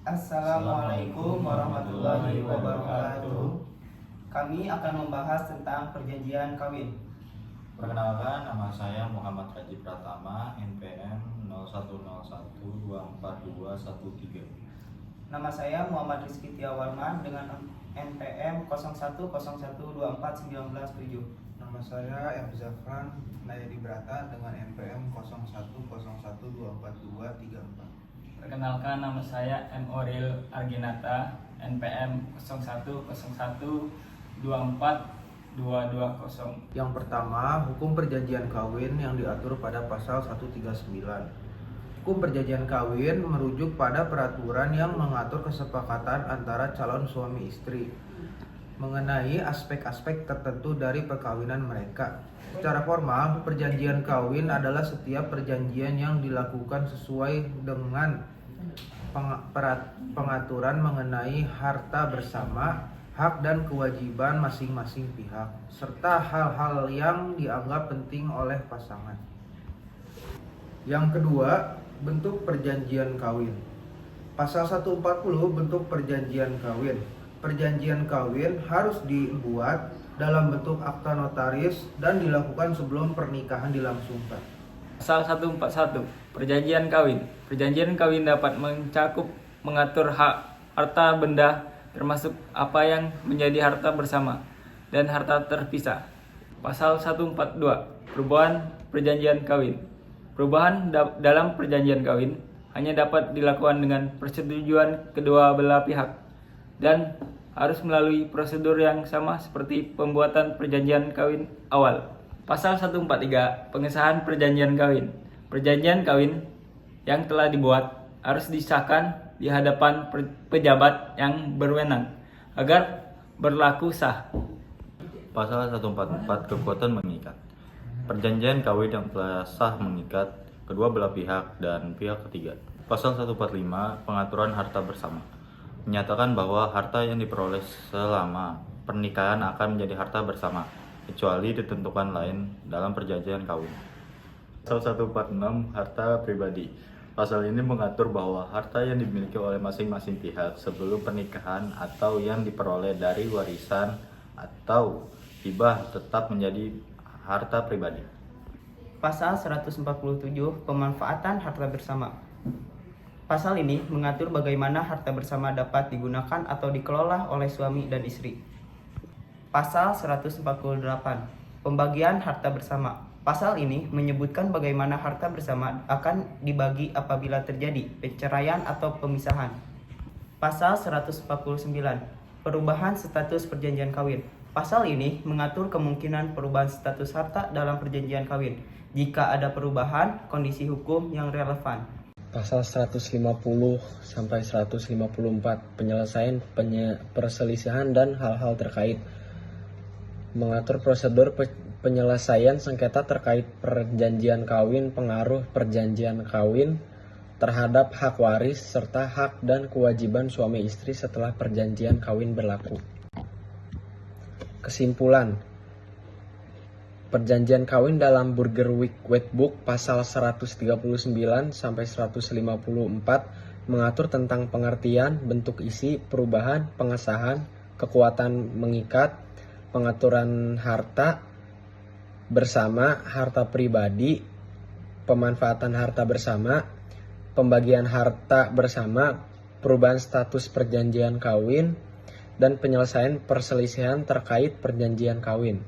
Assalamualaikum warahmatullahi wabarakatuh. Kami akan membahas tentang perjanjian kawin. Perkenalkan, nama saya Muhammad Haji Pratama, NPM 0101242213. Nama saya Muhammad Rizky Tiawarman dengan NPM 0101241997. Nama saya M. Zafran Nayadi Brata dengan NPM 0101242234. Perkenalkan, nama saya M. Oril Arginata, NPM 0101242220. Yang pertama, hukum perjanjian kawin yang diatur pada pasal 139. Hukum perjanjian kawin merujuk pada peraturan yang mengatur kesepakatan antara calon suami istri mengenai aspek-aspek tertentu dari perkawinan mereka. Secara formal, perjanjian kawin adalah setiap perjanjian yang dilakukan sesuai dengan pengaturan mengenai harta bersama, hak dan kewajiban masing-masing pihak, serta hal-hal yang dianggap penting oleh pasangan. Yang kedua, bentuk perjanjian kawin. Pasal 140 bentuk perjanjian kawin. Perjanjian kawin harus dibuat dalam bentuk akta notaris dan dilakukan sebelum pernikahan dilangsungkan. Pasal 141, perjanjian kawin. Perjanjian kawin dapat mengatur hak harta benda termasuk apa yang menjadi harta bersama dan harta terpisah. Pasal 142, perubahan perjanjian kawin. Perubahan dalam perjanjian kawin hanya dapat dilakukan dengan persetujuan kedua belah pihak dan harus melalui prosedur yang sama seperti pembuatan perjanjian kawin awal. Pasal 143, pengesahan perjanjian kawin. Perjanjian kawin yang telah dibuat harus disahkan di hadapan pejabat yang berwenang agar berlaku sah. Pasal 144, kekuatan mengikat. Perjanjian kawin yang telah sah mengikat kedua belah pihak dan pihak ketiga. Pasal 145, pengaturan harta bersama. Menyatakan bahwa harta yang diperoleh selama pernikahan akan menjadi harta bersama, kecuali ditentukan lain dalam perjanjian kawin. Pasal 146, harta pribadi. Pasal ini mengatur bahwa harta yang dimiliki oleh masing-masing pihak sebelum pernikahan atau yang diperoleh dari warisan atau hibah tetap menjadi harta pribadi. Pasal 147, pemanfaatan harta bersama. Pasal ini mengatur bagaimana harta bersama dapat digunakan atau dikelola oleh suami dan istri. Pasal 148, pembagian harta bersama. Pasal ini menyebutkan bagaimana harta bersama akan dibagi apabila terjadi perceraian atau pemisahan. Pasal 149, perubahan status perjanjian kawin. Pasal ini mengatur kemungkinan perubahan status harta dalam perjanjian kawin jika ada perubahan kondisi hukum yang relevan. Pasal 150 sampai 154, penyelesaian perselisihan dan hal-hal terkait. Mengatur prosedur penyelesaian sengketa terkait perjanjian kawin, pengaruh perjanjian kawin terhadap hak waris serta hak dan kewajiban suami istri setelah perjanjian kawin berlaku. Kesimpulan, perjanjian kawin dalam Burgervik Wetboek pasal 139 sampai 154 mengatur tentang pengertian, bentuk isi, perubahan, pengesahan, kekuatan mengikat, pengaturan harta bersama, harta pribadi, pemanfaatan harta bersama, pembagian harta bersama, perubahan status perjanjian kawin, dan penyelesaian perselisihan terkait perjanjian kawin.